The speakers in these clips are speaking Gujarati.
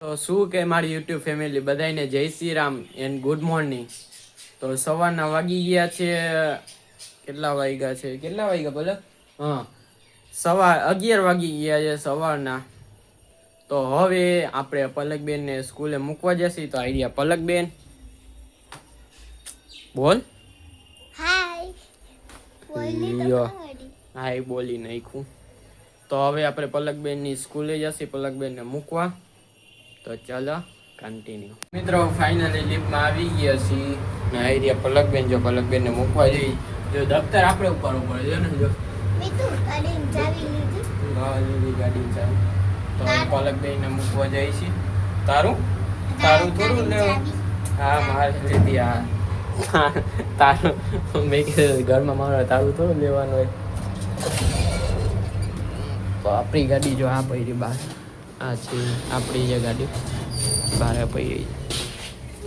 તો શું કે મારી યુટ્યુબ ફેમિલી બધાને જય Shri Ram and good morning. તો સવારના વાગી ગયા છે, કેટલા વાગ્યા બોલે? હા, 11 વાગી ગયા છે સવારના. તો હવે આપણે પલકબેનને સ્કૂલે મૂકવા જશે. તો આઈડિયા પલકબેન બોલ. હાય બોલી નાખ્યું. તો હવે આપણે પલકબેનની સ્કૂલે જશે પલકબેનને મૂકવા. તો ચાલો કન્ટિન્યુ. મિત્રો ફાઇનલી લિફ્ટમાં આવી ગયા છીએ ને આઈડિયા પલકબેન જો પલકબેનને મૂકવા જઈ. જો દફતર આપણે ઉપર છે ને, જો ગાડીની ચાવી. તો પલકબેનને મૂકવા જાય છે. તારું થોડું લેવું. હા મારે લીધી. હા તારું મેં કીધું ઘરમાં મારે તારું થોડું લેવાનું હોય. તો આપણી ગાડી જો આ પડી બહાર, આ છે આપણી જે ગાડી બહાર પડી.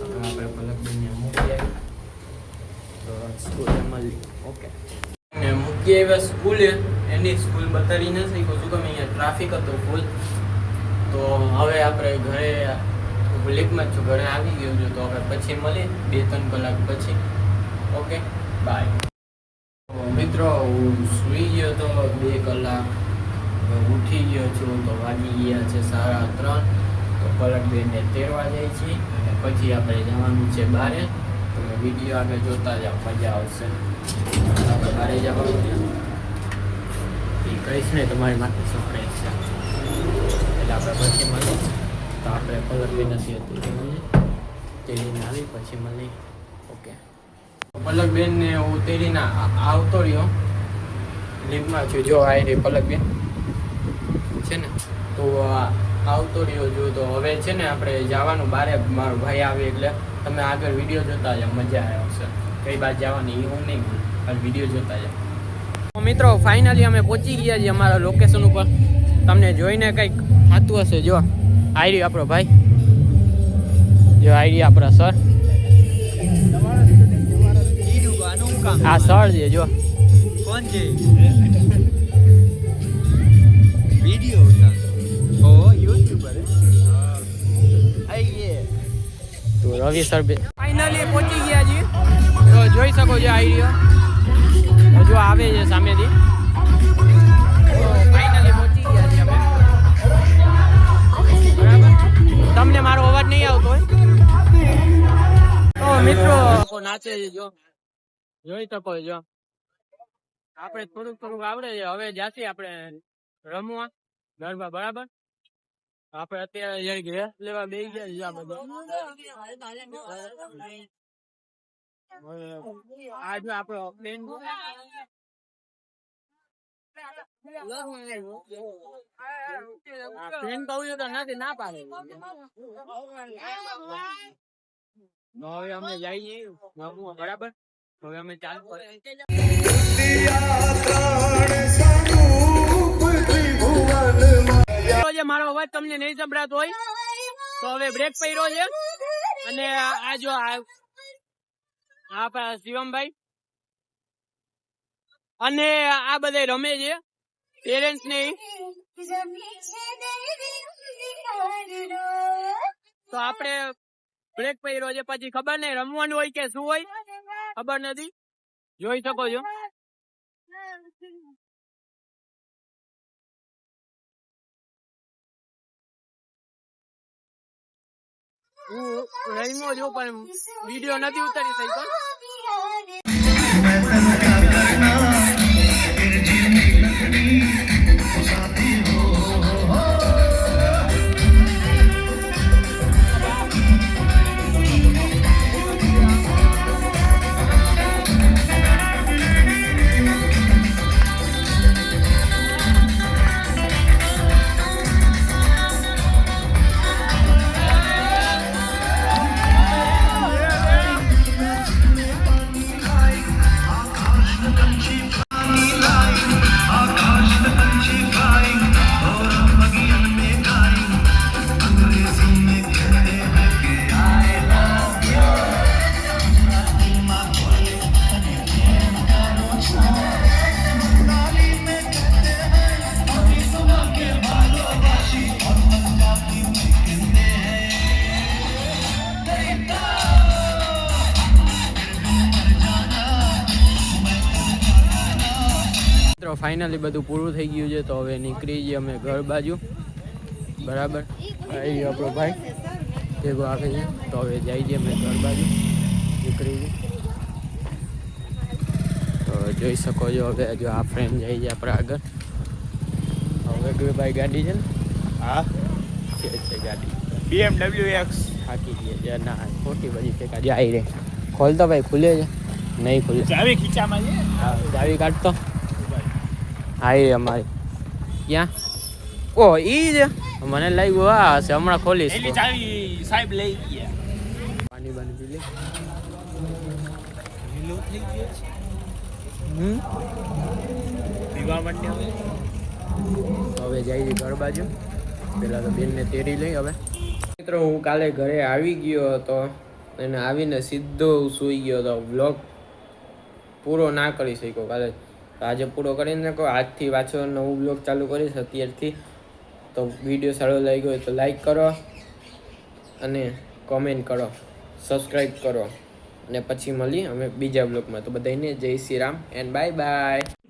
આપણે પલકબેનને મૂકી આવી તો સ્કૂલે મળી. ઓકે મૂકી આવ્યા સ્કૂલે. એની સ્કૂલ બતાવી નથી શું તમે અહીંયા ટ્રાફિક હતો ફૂલ. તો હવે આપણે ઘરે લિફ્ટમાં છું, ઘરે આવી ગયો છું. તો હવે પછી મળી 2-3 કલાક પછી. Okay bye. મિત્રો હું સૂઈ ગયો તો 2 કલાક, ઉઠી ગયો છું તો વાગી ગયા છે 3:30. તો પલકબેનને તેડવા જાય છે અને પછી આપણે જવાનું છે બહારે. તમે વિડીયો આગળ જોતા જાઓ, મજા આવશે. આપણે બહારે જવાનું છે એ કહીશ ને તમારી માટે સરપ્રાઈઝ છે. એટલે આપણે પછી મળી. તો આપણે પલકબેન નથી હતી તેડીને આવી પછી મળી. ઓકે પલકબેનને હું તેડીને આવતો રહ્યો. લિફ્ટમાં છું જો આવી રહી પલકબેન છે ને. તો આવતો રહ્યો જો. તો હવે છે ને આપણે જવાનું બારે. મારો ભાઈ આવે એટલે તમે આગળ વિડીયો જોતા જાઓ, મજા આવશે. કઈ બાજુ જવાની એ હું નહીં બોલું, ખાલી વિડીયો જોતા જાઓ. મિત્રો ફાઇનલી અમે પહોંચી ગયા છીએ અમારા લોકેશન ઉપર. તમને જોઈને કંઈક થતું હશે. જો આયરી આપણો ભાઈ, જો આયરી આપણા સર. આ સર છે જો. કોણ છે? વિડિયો ઉતાર. ઓ યુટ્યુબર આઈએ. તો રવિ સર ફાઇનલી પહોંચી ગયા છીએ. તો જોઈ શકો છો આઈડિયો હજુ આવે છે સામેથી. તો ફાઇનલી પહોંચી ગયા છીએ અમે. બરાબર, તમને મારો અવાજ નહીં આવતો હોય તો મિત્રો નાચે છે જો, જોઈ શકો છો. આપણે થોડુંક આવડે છે. હવે જાસી આપણે રમવા ગરબા. બરાબર, આપણે અત્યારે રેસ લેવા બેસી ગયા છે. આ જો આપણો પ્લેન પ્લેન કહું તો નથી, ના પાડે. હવે અમે જઈએ રમવા. બરાબર, હવે અમે ચાલુ મારો અવાજ તમને નહીં સંભળાતો હોય તો હવે બ્રેક પડ્યો છે. અને આ જો આપણા શિવમભાઈ અને આ બધા રમે છે પેરેન્ટ્સ ને. તો આપણે બ્રેક પડ્યો છે. પછી ખબર નહીં રમવાનું હોય કે શું હોય, ખબર નથી. જોઈ શકો છો. હું રહીમો જો પણ વિડીયો નથી ઉતારી શકતો. મિત્રો ફાઇનલી બધું પૂરું થઈ ગયું છે, તો હવે નીકળી જઈએ અમે ઘર બાજુ. બરાબર, આવી આપણો ભાઈ ભેગો આવે છે, તો હવે જઈ જઈએ અમે ઘર બાજુ નીકળી જઈએ. તો જોઈ શકો છો હવે જો આ ફ્રેન્ડ જાય છે આપણે આગળ. હવે કોઈ ભાઈ ગાડી છે ને? હા છે ગાડી BMW X થાકી ગઈ છે. ના ખોટી બધી છે ગાડી આવી રહી. ખોલતો ભાઈ, ખુલે છે? નહીં ખુલે. ચાવી ખીચામાં છે. હા ચાવી કાઢતો. આવી અમારી ક્યાં? ઓ ઈ જ મને લાગ્યું આ હશે, હમણાં ખોલીશ. એની ચાવી સાહેબ લઈ ગયા. પાણી બાની પી લે. લીલો થઈ ગયો છે. પીવા માંડે હવે જઈએ ઘર બાજુ. પેલા તો બેનને તેડી લઈ. હવે મિત્રો હું કાલે ઘરે આવી ગયો હતો અને આવીને સીધો સૂઈ ગયો હતો. વ્લોગ પૂરો ના કરી શક્યો કાલે, તો આજે પૂરો કરીને કહો. આજથી પાછો નવું વ્લોગ ચાલુ કરીશ અત્યારથી. તો વિડીયો સારો લાગ્યો હોય તો લાઈક કરો અને કોમેન્ટ કરો, સબસ્ક્રાઈબ કરો અને પછી મળીએ અમે બીજા વ્લોગમાં. તો બધાને જય Shri Ram and bye bye.